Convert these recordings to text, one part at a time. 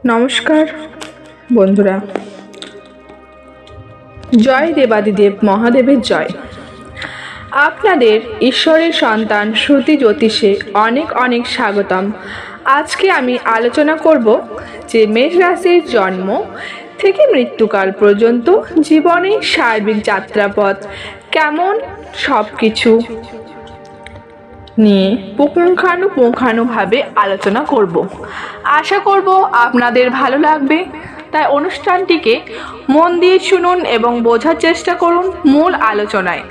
নমস্কার বন্ধুরা, জয় দেবাদিদেব মহাদেবের জয়। আপনাদের ঈশ্বরের সন্তান শ্রুতি জ্যোতিষে অনেক অনেক স্বাগতম। আজকে আমি আলোচনা করব যে মেষ রাশির জন্ম থেকে মৃত্যুকাল পর্যন্ত জীবনের সার্বিক যাত্রাপথ কেমন, সব কিছু নিয়ে পুঙ্খানুপুঙ্খানুভাবে আলোচনা করব। আশা করব আপনাদের ভালো লাগবে, তাই অনুষ্ঠানটিকে মন দিয়ে শুনুন এবং বোঝার চেষ্টা করুন। মূল আলোচনায়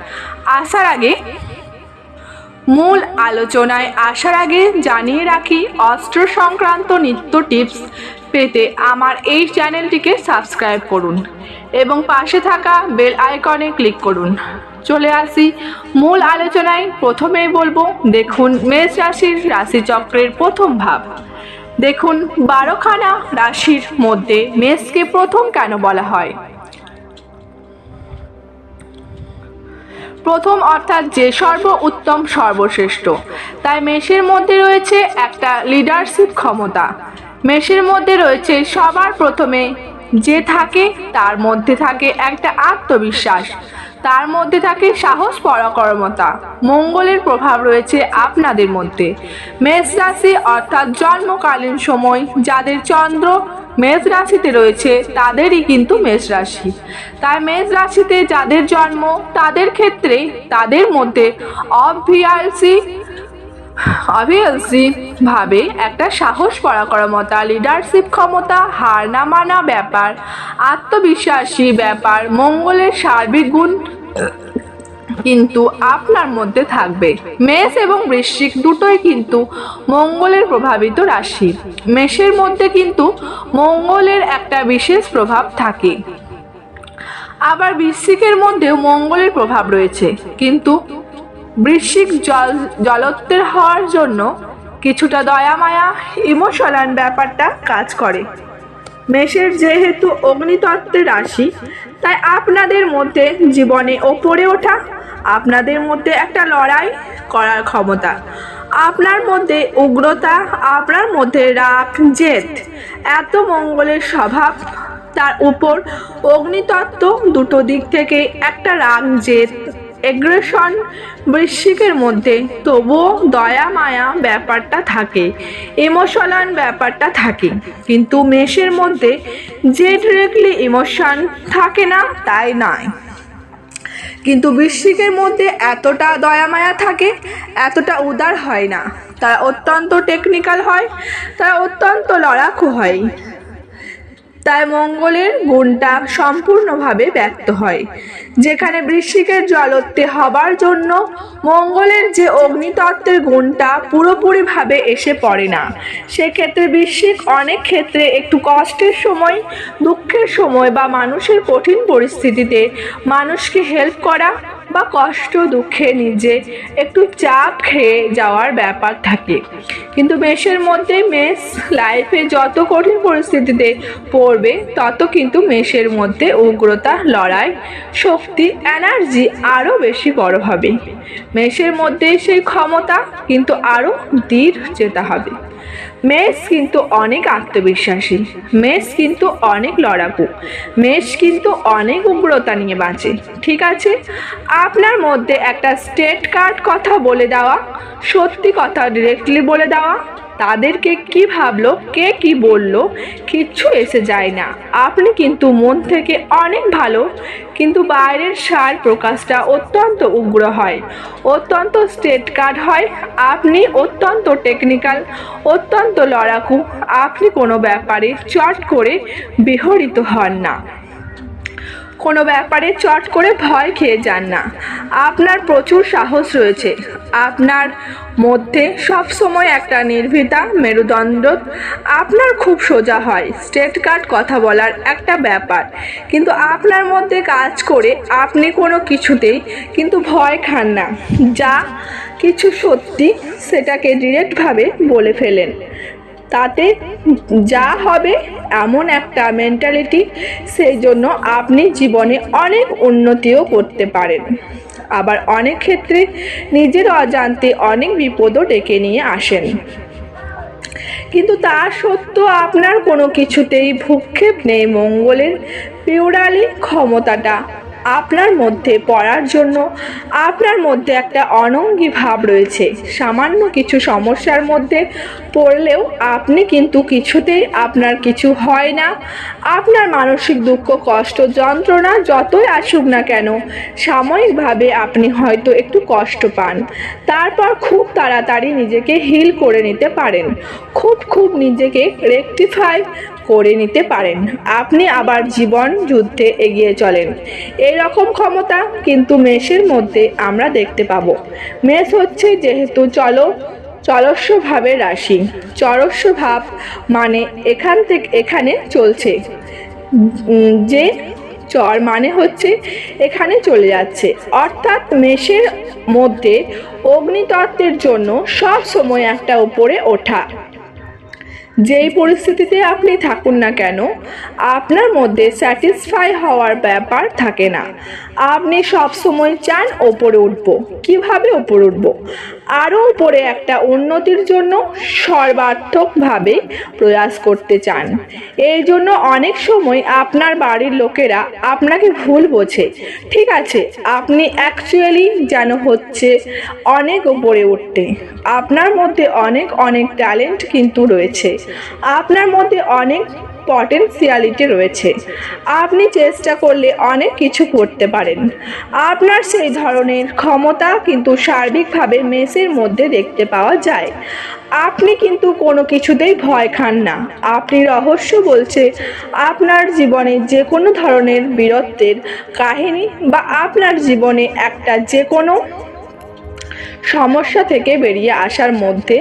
আসার আগে জানিয়ে রাখি, অস্ত্র সংক্রান্ত নিত্য টিপস পেতে আমার এই চ্যানেলটিকে সাবস্ক্রাইব করুন এবং পাশে থাকা বেল আইকনে ক্লিক করুন। চলে আসি মূল আলোচনায়। প্রথমেই বলবো, দেখুন মেষ রাশির রাশিচক্রের প্রথম ভাব। দেখুন 12খানা রাশির মধ্যে মেষকে প্রথম কেন বলা হয়? প্রথম অর্থাৎ যে সর্ব উত্তম, সর্বশ্রেষ্ঠ। তাই মেষের মধ্যে রয়েছে একটা লিডারশিপ ক্ষমতা। মেষের মধ্যে রয়েছে সবার প্রথমে যে থাকে, তার মধ্যে থাকে একটা আত্মবিশ্বাস, তার মধ্যে থাকে সাহস, পরাক্রমতা। মঙ্গলের প্রভাব রয়েছে আপনাদের মধ্যে। মেষ রাশি অর্থাৎ জন্মকালীন সময় যাদের চন্দ্র মেষ রাশিতে রয়েছে তাদেরই কিন্তু মেষ রাশি। তাই মেষ রাশিতে যাদের জন্ম তাদের ক্ষেত্রে তাদের মধ্যে অবভিয়াসলি ভাবে একটা সাহস, পরাক্রমতা, লিডারশিপ ক্ষমতা, হার না মানা ব্যাপার, আত্মবিশ্বাসী ব্যাপার, মঙ্গলের সার্বিক গুণ কিন্তু আপনার মধ্যে থাকবে। মেষ এবং বৃশ্চিক দুটোই কিন্তু মঙ্গলের প্রভাবিত রাশি। মেষের মধ্যে কিন্তু মঙ্গলের একটা বিশেষ প্রভাব থাকে, আবার বৃশ্চিকের মধ্যেও মঙ্গলের প্রভাব রয়েছে, কিন্তু বৃশ্চিক জলত্বের হওয়ার জন্য কিছুটা দয়া মায়া, ইমোশনাল ব্যাপারটা কাজ করে। মেষের যেহেতু অগ্নিতত্ত্বের রাশি, তাই আপনাদের মধ্যে জীবনে ওপরে ওঠা, আপনাদের মধ্যে একটা লড়াই করার ক্ষমতা, আপনার মধ্যে উগ্রতা, আপনার মধ্যে রাগ, জেদ, এত মঙ্গলের স্বভাব, তার উপর অগ্নিতত্ত্ব, দুটো দিক থেকে একটা রাগ, জেদ, এগ্রেশন বৃশ্চিকের মধ্যে। তবুও দয়া মায়া ব্যাপারটা থাকে, ইমোশনাল ব্যাপারটা থাকে, কিন্তু মেষের মধ্যে যে ডিরেক্টলি ইমোশন থাকে না তাই নয়, কিন্তু বৃশ্চিকের মধ্যে এতটা দয়া মায়া থাকে, এতটা উদার হয় না। তারা অত্যন্ত টেকনিক্যাল হয়, তারা অত্যন্ত লড়াকু হয়, তাই মঙ্গলের গুণটা সম্পূর্ণভাবে ব্যক্ত হয়। যেখানে বৃশ্চিকের জলত্বে হবার জন্য মঙ্গলের যে অগ্নিতত্ত্বের গুণটা পুরোপুরিভাবে এসে পড়ে না, সেক্ষেত্রে বৃশ্চিক অনেক ক্ষেত্রে একটু কষ্টের সময়, দুঃখের সময় বা মানুষের কঠিন পরিস্থিতিতে মানুষকে হেল্প করা বা কষ্ট দুঃখে নিজে একটু চাপ খেয়ে যাওয়ার ব্যাপার থাকে। কিন্তু মেষের মধ্যে মেষ লাইফে যত কঠিন পরিস্থিতিতে পড়বে তত কিন্তু মেষের মধ্যে উগ্রতা, লড়াই, শক্তি, এনার্জি আরও বেশি বড় হবে। মেষের মধ্যে সেই ক্ষমতা কিন্তু আরও দৃঢ় যেতে হবে। মেষ কিন্তু অনেক আত্মবিশ্বাসী, মেষ কিন্তু অনেক লড়াকু, মেষ কিন্তু অনেক উগ্রতা নিয়ে বাঁচে। ঠিক আছে, আপনার মধ্যে একটা স্ট্রেট কাট কথা বলে দেওয়া, সত্যি কথা ডিরেক্টলি বলে দেওয়া, তাদেরকে কি ভাবলো, কে কি বললো কিচ্ছু এসে যায় না। আপনি কিন্তু মন থেকে অনেক ভালো, কিন্তু বাইরের সার প্রকাশটা অত্যন্ত উগ্র হয়, অত্যন্ত স্ট্রেট কাট হয়। আপনি অত্যন্ত টেকনিক্যাল, অত্যন্ত লড়াকু। আপনি কোনো ব্যাপারে চট করে বিহরিত হন না, কোনো ব্যাপারে চট করে ভয় খেয়ে যান না। আপনার প্রচুর সাহস রয়েছে, আপনার মধ্যে সবসময় একটা নির্ভীতা, মেরুদণ্ড আপনার খুব সোজা হয়, স্ট্রেট কাট কথা বলার একটা ব্যাপার কিন্তু আপনার মধ্যে কাজ করে। আপনি কোনো কিছুতেই কিন্তু ভয় খান না, যা কিছু সত্যি সেটাকে ডিরেক্টভাবে বলে ফেলেন, তাতে যা হবে এমন একটা মেন্টালিটি। সেই জন্য আপনি জীবনে অনেক উন্নতিও করতে পারেন, আবার অনেক ক্ষেত্রে নিজের অজান্তে অনেক বিপদও ডেকে নিয়ে আসেন। কিন্তু তা সত্ত্বেও আপনার কোনো কিছুতেই ভ্রূক্ষেপ নেই। মঙ্গলের পিউরালি ক্ষমতাটা আপনার মধ্যে পড়ার জন্য আপনার মধ্যে একটা অনঙ্গী ভাব রয়েছে। সামান্য কিছু সমস্যার মধ্যে পড়লেও আপনি কিন্তু কিছুতেই আপনার কিছু হয় না। আপনার মানসিক দুঃখ, কষ্ট, যন্ত্রণা যতই আসুক না কেন, সাময়িকভাবে আপনি হয়তো একটু কষ্ট পান, তারপর খুব তাড়াতাড়ি নিজেকে হিল করে নিতে পারেন, খুব নিজেকে রেকটিফাই করে নিতে পারেন। আপনি আবার জীবন যুদ্ধে এগিয়ে চলেন। এই রকম ক্ষমতা কিন্তু মেষের মধ্যে আমরা দেখতে পাবো। মেষ হচ্ছে যেহেতু চলস্য ভাবের রাশি। চলস্য ভাব মানে এখান থেকে এখানে চলছে, যে চর মানে হচ্ছে এখানে চলে যাচ্ছে, অর্থাৎ মেষের মধ্যে অগ্নিতত্ত্বের জন্য সব সময় একটা উপরে ওঠা। যেই পরিস্থিতিতে আপনি থাকুন না কেন, আপনার মধ্যে স্যাটিসফাই হওয়ার ব্যাপার থাকে না। আপনি সব সময় চান ওপরে উঠব। কিভাবে ওপরে উঠব? আরও উপরে একটা উন্নতির জন্য সর্বাত্মকভাবে প্রয়াস করতে চান। এই জন্য অনেক সময় আপনার বাড়ির লোকেরা আপনাকে ভুল বোঝে। ঠিক আছে, আপনি অ্যাকচুয়ালি যেন হচ্ছে অনেক উপরে উঠতে। আপনার মধ্যে অনেক ট্যালেন্ট কিন্তু রয়েছে। আপনার মধ্যে অনেক পটেনশিয়ালিটি রয়েছে। আপনি চেষ্টা করলে অনেক কিছু করতে পারেন। আপনার সেই ধরনের ক্ষমতা কিন্তু সার্বিকভাবে মেষের মধ্যে দেখতে পাওয়া যায়। আপনি কিন্তু কোনো কিছুতেই ভয় খান না। আপনি রহস্য বলছে আপনার জীবনে যে কোনো ধরনের বীরত্বের কাহিনী বা আপনার জীবনে একটা যে কোনো সমস্যা থেকে বেরিয়ে আসার মধ্যে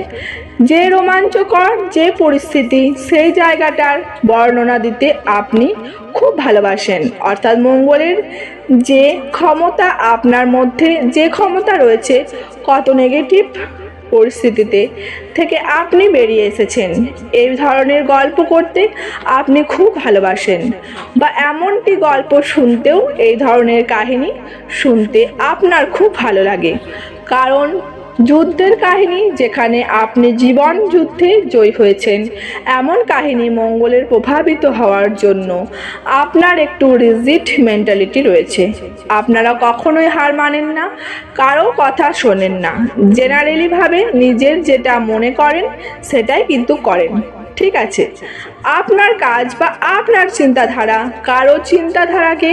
যে রোমাঞ্চকর যে পরিস্থিতি, সেই জায়গাটার বর্ণনা দিতে আপনি খুব ভালোবাসেন। অর্থাৎ মঙ্গলের যে ক্ষমতা আপনার মধ্যে যে ক্ষমতা রয়েছে, কত নেগেটিভ পরিস্থিতিতে থেকে আপনি বেরিয়ে এসেছেন, এই ধরনের গল্প করতে আপনি খুব ভালোবাসেন। বা এমনটি গল্প শুনতেও, এই ধরনের কাহিনী শুনতে আপনার খুব ভালো লাগে। কারণ যুদ্ধের কাহিনী, যেখানে আপনি জীবন যুদ্ধে জয়ী হয়েছেন, এমন কাহিনী মঙ্গলের প্রভাবিত হওয়ার জন্য আপনার একটু রিজিড মেন্টালিটি রয়েছে। আপনারা কখনোই হার মানেন না, কারো কথা শোনেন না, জেনারেলি ভাবে নিজের যেটা মনে করেন সেটাই কিন্তু করেন। ঠিক আছে, আপনার কাজ বা আপনার চিন্তাধারা, কারো চিন্তাধারাকে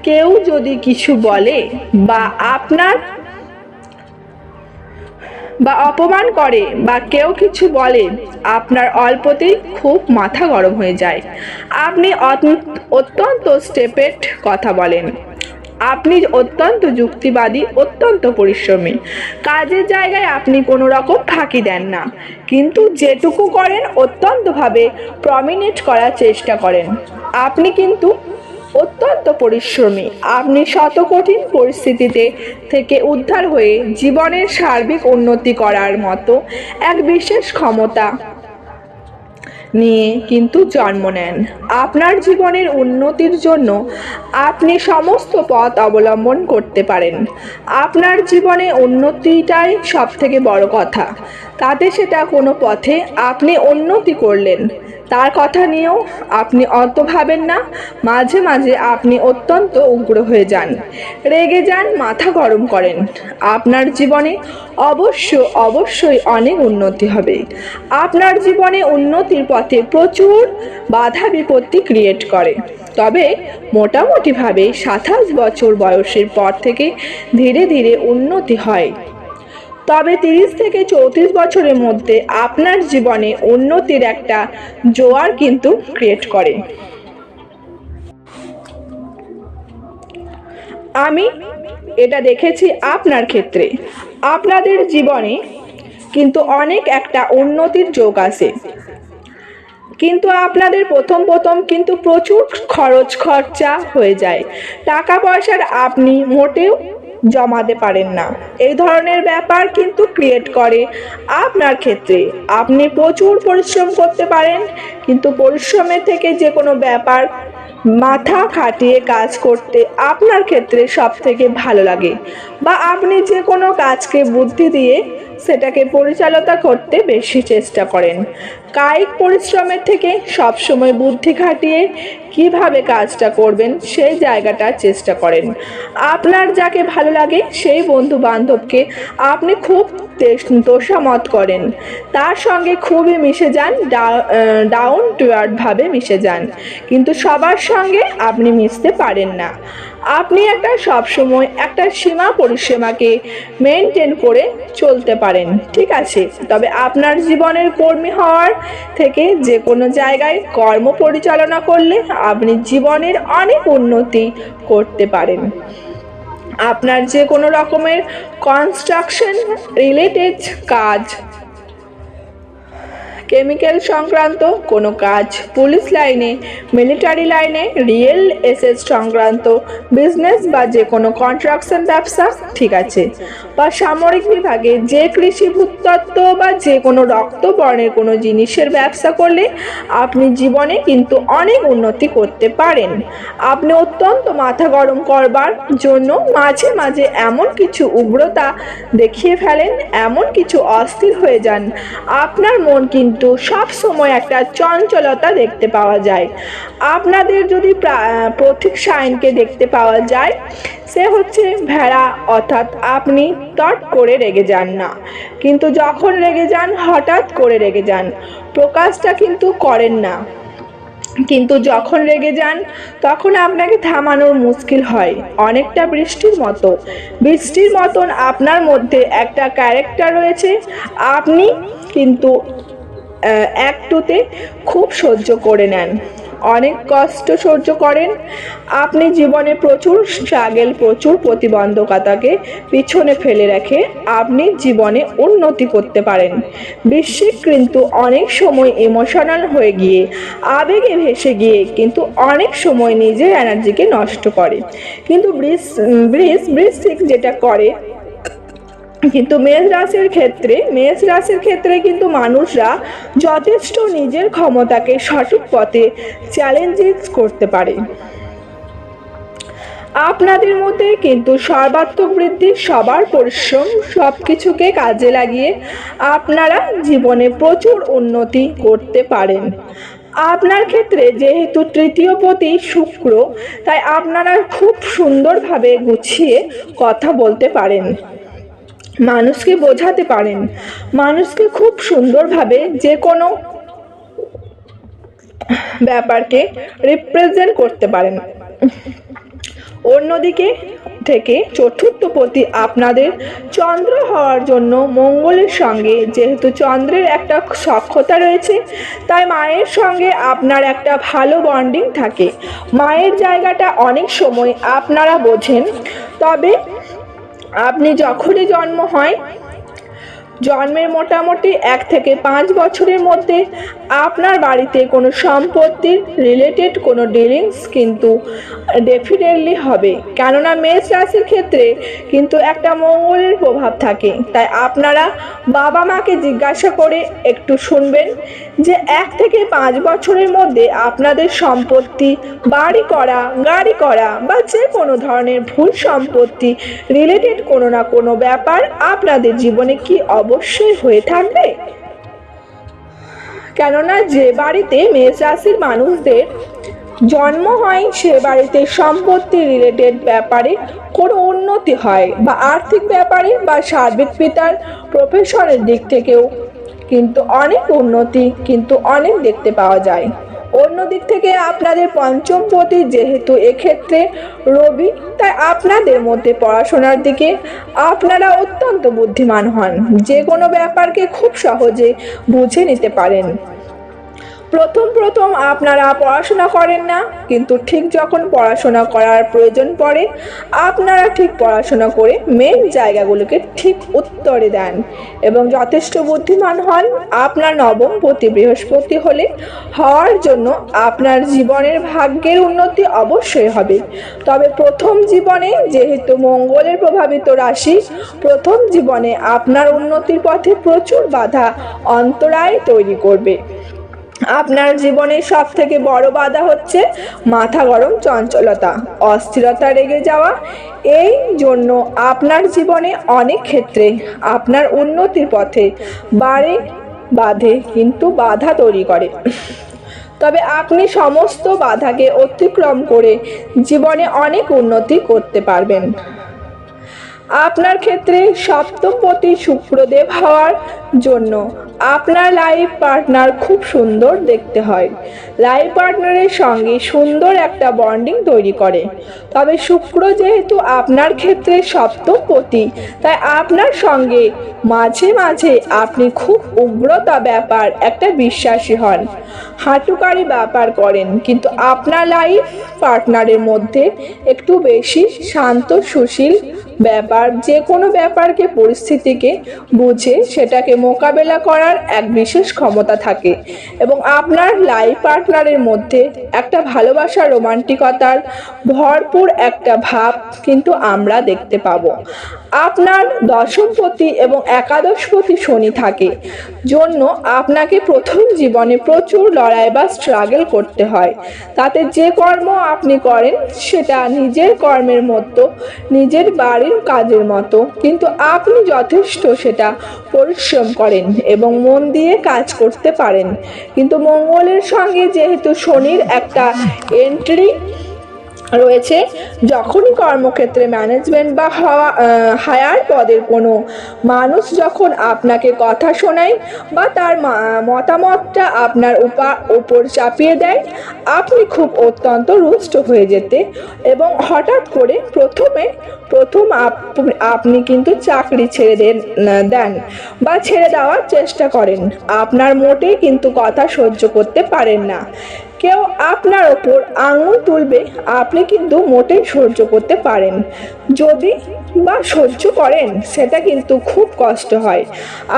কেউ যদি কিছু বলে বা আপনার বা অপমান করে বা কেউ কিছু বলে, আপনার অল্পতেই খুব মাথা গরম হয়ে যায়। আপনি অত্যন্ত স্টেপেড কথা বলেন। আপনি অত্যন্ত যুক্তিবাদী, অত্যন্ত পরিশ্রমী। কাজের জায়গায় আপনি কোনো রকম ফাঁকি দেন না, কিন্তু যেটুকু করেন অত্যন্তভাবে প্রমিনেট করার চেষ্টা করেন। আপনি কিন্তু অত্যন্ত পরিশ্রমী। আপনি শত কঠিন পরিস্থিতিতে থেকে উদ্ধার হয়ে জীবনের সার্বিক উন্নতি করার মতো এক বিশেষ ক্ষমতা নিয়ে কিন্তু জন্ম নেন। আপনার জীবনের উন্নতির জন্য আপনি সমস্ত পথ অবলম্বন করতে পারেন। আপনার জীবনে উন্নতিটাই সবথেকে বড় কথা। তাতে সেটা কোনো পথে আপনি উন্নতি করলেন, তার কথা নিয়েও আপনি অত ভাবেন না। মাঝে মাঝে আপনি অত্যন্ত উগ্র হয়ে যান, রেগে যান, মাথা গরম করেন। আপনার জীবনে অবশ্যই অনেক উন্নতি হবে। আপনার জীবনে উন্নতির পথে প্রচুর বাধা বিপত্তি ক্রিয়েট করে। তবে মোটামুটিভাবে 27 বছর বয়সের পর থেকে ধীরে ধীরে উন্নতি হয়। তবে 30 থেকে 34 বছরের মধ্যে আপনার জীবনে উন্নতির একটা জোয়ার কিন্তু ক্রিয়েট করে। আমি এটা দেখেছি আপনার ক্ষেত্রে। আপনাদের জীবনে কিন্তু অনেক একটা উন্নতির যোগ আসে, কিন্তু আপনাদের প্রথম কিন্তু প্রচুর খরচা হয়ে যায়। টাকা পয়সার আপনি মোটেও জমাতে পারেন না। এই ধরনের ব্যাপার কিন্তু ক্রিয়েট করে আপনার ক্ষেত্রে। আপনি প্রচুর পরিশ্রম করতে পারেন, কিন্তু পরিশ্রমের থেকে যে কোনো ব্যাপার মাথা খাটিয়ে কাজ করতে আপনার ক্ষেত্রে সব থেকে ভালো লাগে। বা আপনি যে কোনো কাজকে বুদ্ধি দিয়ে সেটাকে পরিচালনা করতে বেশি চেষ্টা করেন। কায়িক পরিশ্রমের থেকে সবসময় বুদ্ধি খাটিয়ে কিভাবে কাজটা করবেন সেই জায়গাটা চেষ্টা করেন। আপনার যাকে ভালো লাগে সেই বন্ধু বান্ধবকে আপনি খুব তোষামত করেন, তার সঙ্গে খুবই মিশে যান, ডাউন টু আর্থ ভাবে মিশে যান, কিন্তু সবার সঙ্গে আপনি মিশতে পারেন না। আপনি সবসময় একটা সীমা পরিসীমাকে মেনটেন করে চলতে পারেন, ঠিক আছে? তবে আপনার জীবনের কর্মী হওয়ার থেকে যে কোনো জায়গায় কর্ম পরিচালনা করলে আপনি জীবনের অনেক উন্নতি করতে পারেন। আপনার যে কোনো রকমের কনস্ট্রাকশন রিলেটেড কাজ, কেমিক্যাল সংক্রান্ত কোনো কাজ, পুলিশ লাইনে, মিলিটারি লাইনে, রিয়েল এস্টেট সংক্রান্ত বিজনেস বা যে কোনো কনস্ট্রাকশন ব্যবসা, ঠিক আছে, বা সামরিক বিভাগে যে কৃষি ভূতত্ত্ব বা যে কোনো রক্তবর্ণের কোনো জিনিসের ব্যবসা করলে আপনি জীবনে কিন্তু অনেক উন্নতি করতে পারেন। আপনি অত্যন্ত মাথা গরম করবার জন্য মাঝে মাঝে এমন কিছু উগ্রতা দেখিয়ে ফেলেন, এমন কিছু অস্থির হয়ে যান, আপনার মন কিন্তু সব সময় একটা চঞ্চলতা দেখতে পাওয়া যায়। আপনাদের যদি প্রতীক সাইনকে দেখতে পাওয়া যায়, সে হচ্ছে ভেড়া, অর্থাৎ আপনি তট করে রেগে যান না, কিন্তু যখন রেগে যান হঠাৎ করে রেগে যান, প্রকাশটা কিন্তু করেন না, কিন্তু যখন রেগে যান তখন আপনাকে থামানোর মুশকিল হয়। অনেকটা বৃষ্টির মতন আপনার মধ্যে একটা ক্যারেক্টার রয়েছে, আপনি কিন্তু একটুতে খুব সহ্য করে নেন, অনেক কষ্ট সহ্য করেন। আপনি জীবনে প্রচুর স্ট্রাগল, প্রচুর প্রতিবন্ধকতাকে পিছনে ফেলে রেখে আপনি জীবনে উন্নতি করতে পারেন। বৃশ্চিক কিন্তু অনেক সময় ইমোশনাল হয়ে গিয়ে, আবেগে ভেসে গিয়ে কিন্তু অনেক সময় নিজের এনার্জিকে নষ্ট করে, কিন্তু বৃশ্চিক যেটা করে, কিন্তু মেষ রাশির ক্ষেত্রে কিন্তু মানুষরা যথেষ্ট নিজের ক্ষমতাকে সঠিক পথে চ্যালেঞ্জেস করতে পারে। আপনাদের মধ্যে কিন্তু সর্বাত্মক বৃদ্ধি, সবার পরিশ্রম, সবকিছুকে কাজে লাগিয়ে আপনারা জীবনে প্রচুর উন্নতি করতে পারেন। আপনার ক্ষেত্রে যেহেতু তৃতীয় পতি শুক্র, তাই আপনারা খুব সুন্দরভাবে গুছিয়ে কথা বলতে পারেন, মানুষকে বোঝাতে পারেন, মানুষকে খুব সুন্দরভাবে যে কোনো ব্যাপারকে রিপ্রেজেন্ট করতে পারেন। অন্যদিকে থেকে চতুর্থ পতি আপনাদের চন্দ্র হওয়ার জন্য মঙ্গলের সঙ্গে, যেহেতু চন্দ্রের একটা সখ্যতা রয়েছে, তাই মায়ের সঙ্গে আপনার একটা ভালো বন্ডিং থাকে। মায়ের জায়গাটা অনেক সময় আপনারা বোঝেন, তবে আপনি যখনই জন্ম হয়, জন্মের মোটামুটি 1 থেকে 5 বছরের মধ্যে আপনার বাড়িতে কোনো সম্পত্তির রিলেটেড কোনো ডিলিংস কিন্তু ডেফিনেটলি হবে, কেননা মেষ রাশির ক্ষেত্রে কিন্তু একটা মঙ্গলের প্রভাব থাকে। তাই আপনারা বাবা মাকে জিজ্ঞাসা করে একটু শুনবেন যে 1 থেকে 5 বছরের মধ্যে আপনাদের সম্পত্তি, বাড়ি করা, গাড়ি করা বা যে কোনো ধরনের ভুল সম্পত্তি রিলেটেড কোনো না কোনো ব্যাপার আপনাদের জীবনে কি অবশ্যই হয়ে থাকবে। কেননা যে বাড়িতে মেষ রাশির মানুষদের জন্ম হয়, সে বাড়িতে সম্পত্তি রিলেটেড ব্যাপারে কোনো উন্নতি হয়, বা আর্থিক ব্যাপারে বা সার্বিক পিতার প্রফেশনের দিক থেকেও কিন্তু অনেক উন্নতি কিন্তু অনেক দেখতে পাওয়া যায়। অন্য দিক থেকে আপনাদের পঞ্চম পতি যেহেতু এক্ষেত্রে রবি, তাই আপনাদের মধ্যে পড়াশোনার দিকে আপনারা অত্যন্ত বুদ্ধিমান হন, যে কোনো ব্যাপারকে খুব সহজে বুঝে নিতে পারেন। প্রথম আপনারা পড়াশোনা করেন না, কিন্তু ঠিক যখন পড়াশোনা করার প্রয়োজন পড়ে আপনারা ঠিক পড়াশোনা করে মেন জায়গাগুলোকে ঠিক উত্তরে দেন এবং যথেষ্ট বুদ্ধিমান হন। আপনার নবম পতি বৃহস্পতি হওয়ার জন্য আপনার জীবনের ভাগ্যের উন্নতি অবশ্যই হবে, তবে প্রথম জীবনে যেহেতু মঙ্গলের প্রভাবিত রাশি, প্রথম জীবনে আপনার উন্নতির পথে প্রচুর বাধা অন্তরায় তৈরি করবে। আপনার জীবনে সব থেকে বড় বাধা হচ্ছে মাথা গরম চঞ্চলতা, অস্থিরতা, রেগে যাওয়া। এই জন্য আপনার জীবনে অনেক ক্ষেত্রে আপনার উন্নতির পথে বাধে কিন্তু বাধা তৈরি করে। তবে আপনি সমস্ত বাধাকে অতিক্রম করে জীবনে অনেক উন্নতি করতে পারবেন। আপনার ক্ষেত্রে সপ্তমপতি শুক্রদেব হওয়ার জন্য আপনার লাইফ পার্টনার খুব সুন্দর দেখতে হয়। লাইফ পার্টনারের সঙ্গে সুন্দর একটা বন্ডিং তৈরি করে। তবে শুক্র যেহেতু আপনার ক্ষেত্রে সপ্তমপতি, তাই আপনার সঙ্গে মাঝে মাঝে আপনি খুব উগ্রতা ব্যাপার একটা বিশ্বাসী হন, হাঁটুকারি ব্যাপার করেন, কিন্তু আপনার লাইফ পার্টনারের মধ্যে একটু বেশি শান্ত সুশীল ব্যাপার, যে কোনো ব্যাপারকে পরিস্থিতিকে বুঝে সেটাকে মোকাবেলা করার এক বিশেষ ক্ষমতা থাকে। এবং আপনার লাইফ পার্টনারের মধ্যে একটা ভালোবাসা, রোমান্টিকতার ভরপুর একটা ভাব কিন্তু আমরা দেখতে পাবো। আপনার দশমপতি এবং একাদশপতি শনি থাকে জন্য আপনাকে প্রথম জীবনে প্রচুর লড়াই বা স্ট্রাগল করতে হয়। তাতে যে কর্ম আপনি করেন সেটা নিজের কর্মের মতো, নিজের বাড়ির কাজের মতো, কিন্তু আপনি যথেষ্ট সেটা পরিশ্রম করেন এবং মন দিয়ে কাজ করতে পারেন। কিন্তু মঙ্গলের সঙ্গে যেহেতু শনির একটা এন্ট্রি রয়েছে, যখনই কর্মক্ষেত্রে ম্যানেজমেন্ট বা হায়ার পদের কোনো মানুষ যখন আপনাকে কথা শোনায় বা তার মতামতটা আপনার উপর চাপিয়ে দেয়, আপনি খুব অত্যন্ত রুষ্ট হয়ে যেতে এবং হঠাৎ করে প্রথম আপনি কিন্তু চাকরি ছেড়ে দেন বা ছেড়ে দেওয়ার চেষ্টা করেন। আপনার মোটেই কিন্তু কথা সহ্য করতে পারেন না। কেউ আপনার ওপর আঙুল তুলবে, আপনি কিন্তু মোটেই সহ্য করতে পারেন, যদি বা সহ্য করেন সেটা কিন্তু খুব কষ্ট হয়।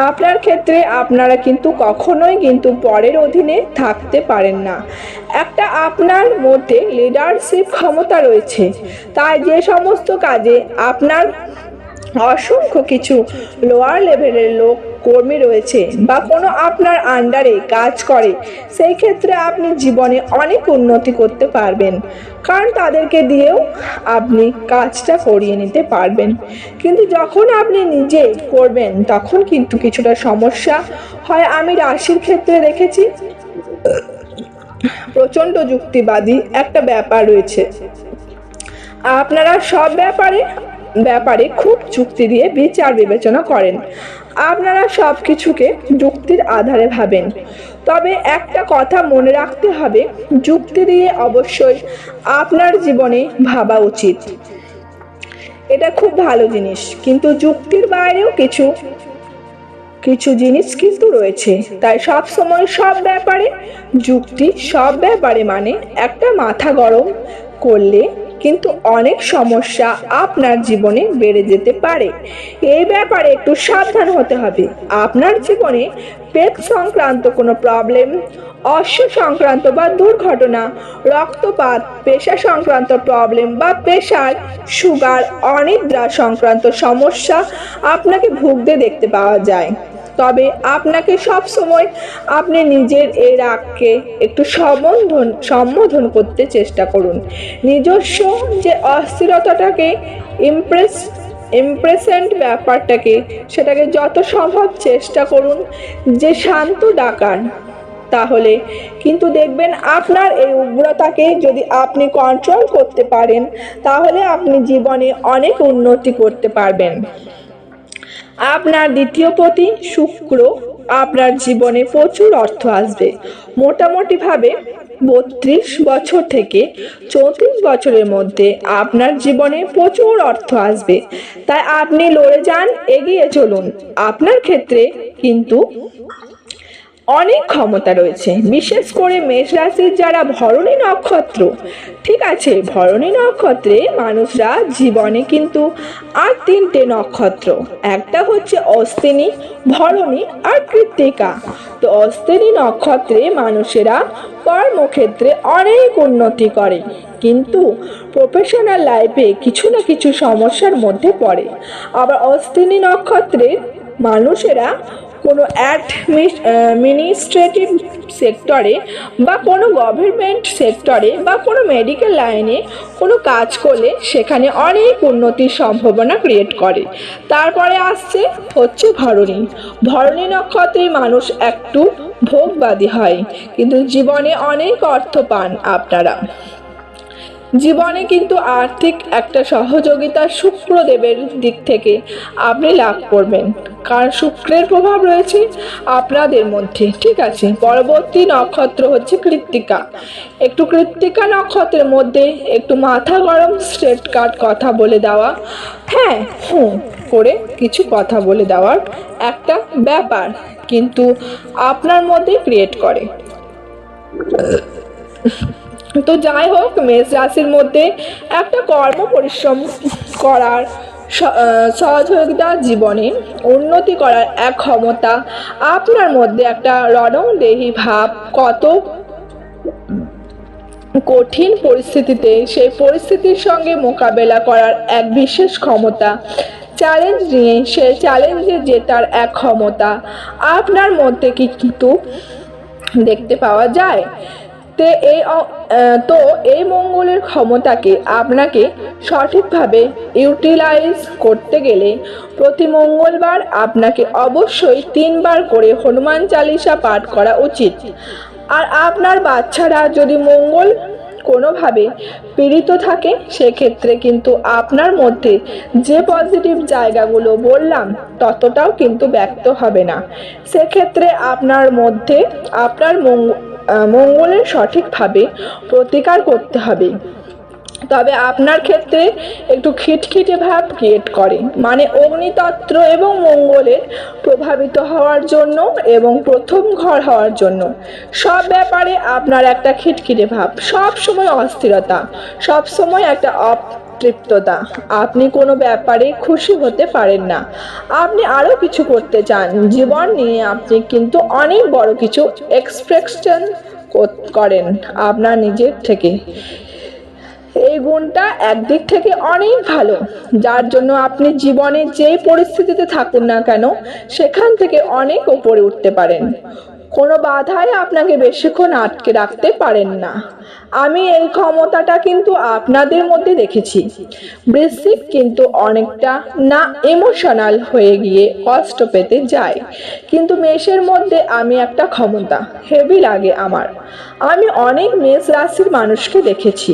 আপনার ক্ষেত্রে আপনারা কিন্তু কখনোই কিন্তু পরের অধীনে থাকতে পারেন না। একটা আপনার মধ্যে লিডারশিপ ক্ষমতা রয়েছে, তাই যে সমস্ত কাজে আপনার অসংখ্য কিছু লোয়ার লেভেলের কর্মী রয়েছে বা কোনো আপনার আন্ডারে কাজ করে, সেই ক্ষেত্রে আপনি জীবনে অনেক উন্নতি করতে পারবেন, কারণ তাদেরকে দিয়েও আপনি কাজটা করিয়ে নিতে পারবেন। কিন্তু যখন আপনি নিজে করবেন তখন কিন্তু কিছুটা সমস্যা হয়। আমি রাশির ক্ষেত্রে দেখেছি প্রচণ্ড যুক্তিবাদী একটা ব্যাপার রয়েছে। আপনারা সব ব্যাপারে খুব যুক্তি দিয়ে বিচার বিবেচনা করেন। আপনারা সব কিছুকে যুক্তির আধারে ভাবেন। তবে একটা কথা মনে রাখতে হবে, যুক্তি দিয়ে অবশ্যই আপনার জীবনে ভাবা উচিত, এটা খুব ভালো জিনিস, কিন্তু যুক্তির বাইরেও কিছু জিনিস কিন্তু রয়েছে। তাই সব সময় সব ব্যাপারে যুক্তি, সব ব্যাপারে মানে একটা মাথা গরম করলে কিন্তু অনেক সমস্যা আপনার জীবনে বেড়ে যেতে পারে। এই ব্যাপারে একটু সাবধান হতে হবে। আপনার জীবনে পেট সংক্রান্ত কোনো প্রবলেম, অশ্ব সংক্রান্ত বা দুর্ঘটনা, রক্তপাত, পেশা সংক্রান্ত প্রবলেম বা প্রেশার, সুগার, অনিদ্রা সংক্রান্ত সমস্যা আপনাকে ভুগতে দেখতে পাওয়া যায়। তবে আপনাকে সব সময় আপনি নিজের এই রাগকে একটু সম্বোধন করতে চেষ্টা করুন। নিজস্ব যে অস্থিরতাটাকে ইমপ্রেসেন্ট ব্যাপারটাকে সেটাকে যত সম্ভব চেষ্টা করুন যে শান্ত ডাকার। তাহলে কিন্তু দেখবেন আপনার এই উগ্রতাকে যদি আপনি কন্ট্রোল করতে পারেন, তাহলে আপনি জীবনে অনেক উন্নতি করতে পারবেন। আপনার দ্বিতীয়পতি শুক্র আপনার জীবনে প্রচুর অর্থ আসবে। মোটামুটিভাবে 32 বছর থেকে 34 বছরের মধ্যে আপনার জীবনে প্রচুর অর্থ আসবে। তাই আপনি লড়ে যান, এগিয়ে চলুন। আপনার ক্ষেত্রে কিন্তু অনেক ক্ষমতা রয়েছে, বিশেষ করে মেষ রাশির যারা ভরণী নক্ষত্র, ঠিক আছে, ভরণী নক্ষত্রে মানুষরা জীবনে কিন্তু আর 3টে নক্ষত্র, একটা হচ্ছে অশ্বিনী, ভরণী আর কৃত্তিকা। তো অশ্বিনী নক্ষত্রে মানুষেরা কর্মক্ষেত্রে অনেক উন্নতি করে, কিন্তু প্রফেশনাল লাইফে কিছু না কিছু সমস্যার মধ্যে পড়ে। আবার অশ্বিনী নক্ষত্রের মানুষেরা কোনো অ্যাডমিনিস্ট্রেটিভ সেক্টরে বা কোনো গভর্নমেন্ট সেক্টরে বা কোনো মেডিকেল লাইনে কোনো কাজ করলে সেখানে অনেক উন্নতির সম্ভাবনা ক্রিয়েট করে। তারপরে হচ্ছে ভরণী। ভরণী নক্ষত্রে মানুষ একটু ভোগবাদী হয়, কিন্তু জীবনে অনেক অর্থ পান আপনারা। জীবনে কিন্তু আর্থিক একটা সহযোগিতা শুক্রদেবের দিক থেকে আপনি লাভ করবেন, কারণ শুক্রের প্রভাব রয়েছে আপনাদের মধ্যে। ঠিক আছে, পরবর্তী নক্ষত্র হচ্ছে কৃত্তিকা। একটু কৃত্তিকা নক্ষত্রের মধ্যে একটু মাথা গরম স্ট্রেট কাট কথা বলে দেওয়া, হ্যাঁ করে কিছু কথা বলে দেওয়ার একটা ব্যাপার কিন্তু আপনার মধ্যে ক্রিয়েট করে। তো যাই হোক, মেষ রাশির মধ্যে একটা কর্ম পরিশ্রম করার সহযোগিতা, জীবনে উন্নতি করার এক ক্ষমতা আপনার মধ্যে, একটা রণংদেহী ভাব, কত কঠিন পরিস্থিতিতে সেই পরিস্থিতির সঙ্গে মোকাবেলা করার এক বিশেষ ক্ষমতা, চ্যালেঞ্জ নিয়ে সেই চ্যালেঞ্জে জেতার এক ক্ষমতা আপনার মধ্যে কিন্তু দেখতে পাওয়া যায়। তো এই মঙ্গলের ক্ষমতাকে আপনাকে সঠিকভাবে ইউটিলাইজ করতে গেলে প্রতি মঙ্গলবার আপনাকে অবশ্যই 3 বার করে হনুমান চালিসা পাঠ করা উচিত। আর আপনার বাচ্চারা যদি মঙ্গল কোনোভাবে পীড়িত থাকে, সেক্ষেত্রে কিন্তু আপনার মধ্যে যে পজিটিভ জায়গাগুলো বললাম ততটাও কিন্তু ব্যক্ত হবে না। সেক্ষেত্রে আপনার মধ্যে আপনার মঙ্গলের সঠিকভাবে প্রতিকার করতে হবে। তবে আপনার ক্ষেত্রে একটু খিটখিটে ভাব ক্রিয়েট করে, মানে অগ্নিতত্ত্ব এবং মঙ্গলের প্রভাবিত হওয়ার জন্য এবং প্রথম ঘর হওয়ার জন্য সব ব্যাপারে আপনার একটা খিটখিটে ভাব, সব সময় অস্থিরতা, সব সময় একটা তৃপ্ততা, আপনি কোনো ব্যাপারে খুশি হতে পারেন না, আপনি আরো কিছু করতে চান জীবন নিয়ে, আপনি কিন্তু অনেক বড় কিছু এক্সপেকটেশন করেন আপনার নিজের থেকে। এই গুণটা একদিক থেকে অনেক ভালো, যার জন্য আপনি জীবনে যেই পরিস্থিতিতে থাকুন না কেন সেখান থেকে অনেক উপরে উঠতে পারেন। কোনো বাধাই আপনাকে বেশিক্ষণ আটকে রাখতে পারেন না। আমি এই ক্ষমতাটা কিন্তু আপনাদের মধ্যে দেখেছি। বৃশ্চিক কিন্তু অনেকটা না ইমোশনাল হয়ে গিয়ে কষ্ট পেতে যায়, কিন্তু মেষের মধ্যে আমি একটা ক্ষমতা হেভি লাগে আমার। আমি অনেক মেষ রাশির মানুষকে দেখেছি,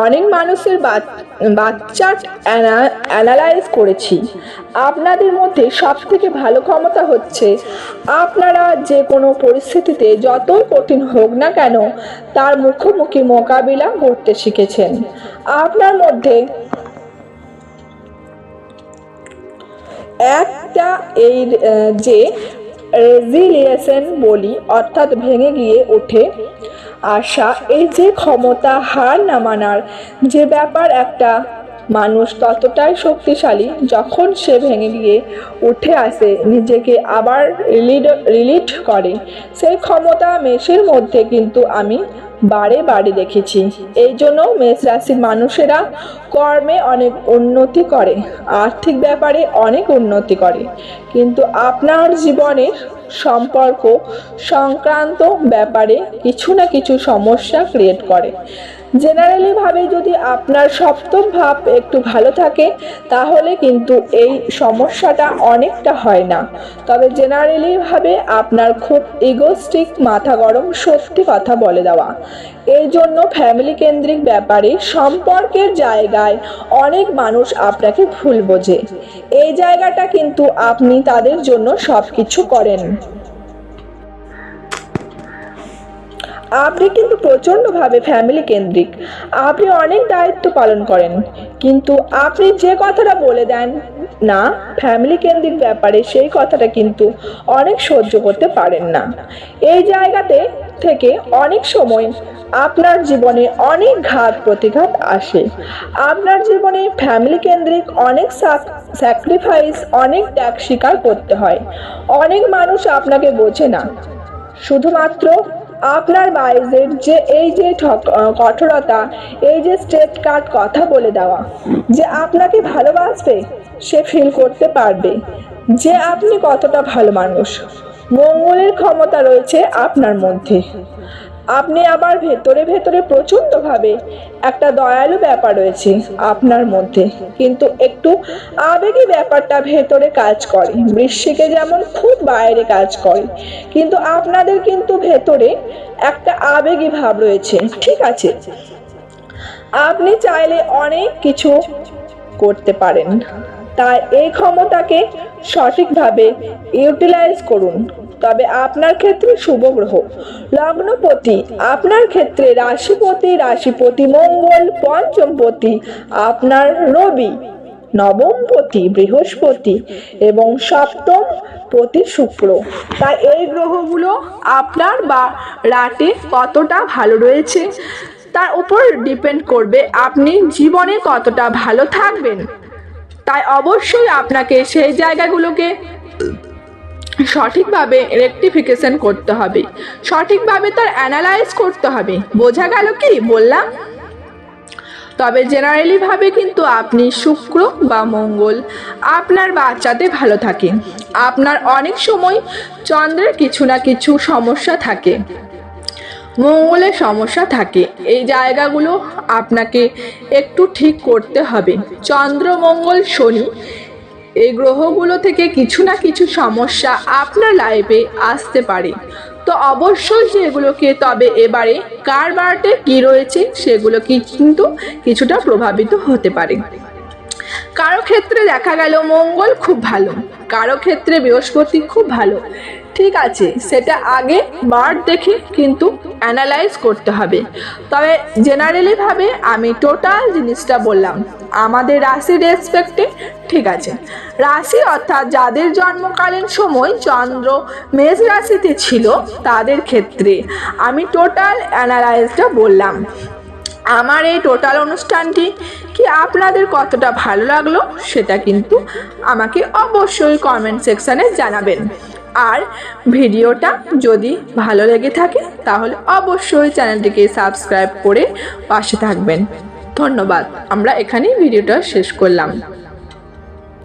অনেক মানুষের বাচ্চার অ্যানালাইজ করেছি। আপনাদের মধ্যে সব থেকে ভালো ক্ষমতা হচ্ছে আপনারা যে কোনো পরিস্থিতিতে যতই কঠিন হোক না কেন তার মুখোমুখি মোকাবিলা করতে শিখেছেন। আপনার মধ্যে একটা এই যে রেজিলিয়েশন বলি, অর্থাৎ ভেঙে গিয়ে ওঠে আশা, এই যে ক্ষমতা, হার না মানার যে ব্যাপার, একটা মানুষ ততটাই শক্তিশালী যখন সে ভেঙে গিয়ে উঠে আসে, নিজেকে আবার রিলিড করে। সেই ক্ষমতা মেষের মধ্যে কিন্তু আমি বারে বারে দেখেছি। এই জন্য মেষ রাশির মানুষেরা কর্মে অনেক উন্নতি করে, আর্থিক ব্যাপারে অনেক উন্নতি করে, কিন্তু আপনার জীবনের সম্পর্ক সংক্রান্ত ব্যাপারে কিছু না কিছু সমস্যা ক্রিয়েট করে। জেনারেলি ভাবে যদি আপনার সপ্তম ভাব একটু ভালো থাকে তাহলে কিন্তু এই সমস্যাটা অনেকটা হয় না। তবে জেনারেলি ভাবে আপনার খুব ইগোস্টিক, মাথা গরম, সত্যি কথা বলে দেওয়া, এই জন্য ফ্যামিলি কেন্দ্রিক ব্যাপারে সম্পর্কের জায়গায় অনেক মানুষ আপনাকে ভুল বোঝে। এই জায়গাটা কিন্তু আপনি তাদের জন্য সবকিছু করেন। আপনি কিন্তু প্রচণ্ডভাবে ফ্যামিলি কেন্দ্রিক, আপনি অনেক দায়িত্ব পালন করেন, কিন্তু আপনি যে কথাটা বলে দেন না ফ্যামিলি কেন্দ্রিক ব্যাপারে সেই কথাটা কিন্তু অনেক সহ্য করতে পারেন না। এই জায়গাতে থেকে অনেক সময় আপনার জীবনে অনেক ঘাত প্রতিঘাত আসে। আপনার জীবনে ফ্যামিলি কেন্দ্রিক অনেক স্যাক্রিফাইস, অনেক ত্যাগ স্বীকার করতে হয়। অনেক মানুষ আপনাকে বোঝে না, শুধুমাত্র আপনার বাইরের যে এই যে কঠোরতা, এই যে স্ট্রেট কাট কথা বলে দেওয়া, যে আপনাকে ভালোবাসবে, সে ফিল করতে পারবে যে আপনি কতটা ভালো মানুষ। মঙ্গলের ক্ষমতা রয়েছে আপনার মধ্যে। আপনি আবার ভেতরে ভেতরে প্রচন্ডভাবে একটা দয়ালু ব্যাপার রয়েছে আপনার মধ্যে, কিন্তু একটু আবেগী ব্যাপারটা ভেতরে কাজ করে। বৃশ্চিকে যেমন খুব বাইরে কাজ করে, কিন্তু আপনাদের কিন্তু ভেতরে একটা আবেগী ভাব রয়েছে, ঠিক আছে? আপনি চাইলে অনেক কিছু করতে পারেন, তাই এই ক্ষমতাকে সঠিকভাবে ইউটিলাইজ করুন। তবে আপনার ক্ষেত্রে শুভ গ্রহ লগ্নপতি, আপনার ক্ষেত্রে রাশিপতি মঙ্গল, পঞ্চমপতি আপনার রবি, নবমপতি বৃহস্পতি এবং সপ্তম পতি শুক্র। তাই এই গ্রহগুলো আপনার বা রাতে কতটা ভালো রয়েছে তার উপর ডিপেন্ড করবে আপনি জীবনে কতটা ভালো থাকবেন। তাই অবশ্যই আপনাকে সেই জায়গাগুলোকে সঠিকভাবে রেকটিফিকেশন করতে হবে, সঠিকভাবে তার অ্যানালাইজ করতে হবে। বোঝা গেল কি বললাম? তবে জেনারেলি ভাবে কিন্তু আপনি শুক্র বা মঙ্গল আপনার বাচ্চাতে ভালো থাকে। আপনার অনেক সময় চন্দ্রের কিছু না কিছু সমস্যা থাকে, মঙ্গলের সমস্যা থাকে। এই জায়গাগুলো আপনাকে একটু ঠিক করতে হবে। চন্দ্র, মঙ্গল, শনি এই গ্রহগুলো থেকে কিছু না কিছু সমস্যা আপনার লাইফে আসতে পারে। তো অবশ্যই সেগুলোকে, তবে এবারে কার বার্থডে কী রয়েছে সেগুলো কিন্তু কিছুটা প্রভাবিত হতে পারে। কারো ক্ষেত্রে দেখা গেল মঙ্গল খুব ভালো, কারো ক্ষেত্রে বৃহস্পতি খুব ভালো, ঠিক আছে? সেটা আগে বার্থ দেখে কিন্তু অ্যানালাইজ করতে হবে। তবে জেনারেলি ভাবে আমি টোটাল জিনিসটা বললাম আমাদের রাশির রেসপেক্টে, ঠিক আছে? রাশি অর্থাৎ যাদের জন্মকালীন সময় চন্দ্র মেষ রাশিতে ছিল তাদের ক্ষেত্রে আমি টোটাল অ্যানালাইজটা বললাম। আমার এই টোটাল অনুষ্ঠানটি কি আপনাদের কতটা ভালো লাগলো সেটা কিন্তু আমাকে অবশ্যই কমেন্ট সেকশানে জানাবেন। আর ভিডিওটা যদি ভালো লেগে থাকে তাহলে অবশ্যই চ্যানেলটিকে সাবস্ক্রাইব করে পাশে থাকবেন। ধন্যবাদ। আমরা এখানেই ভিডিওটা শেষ করলাম।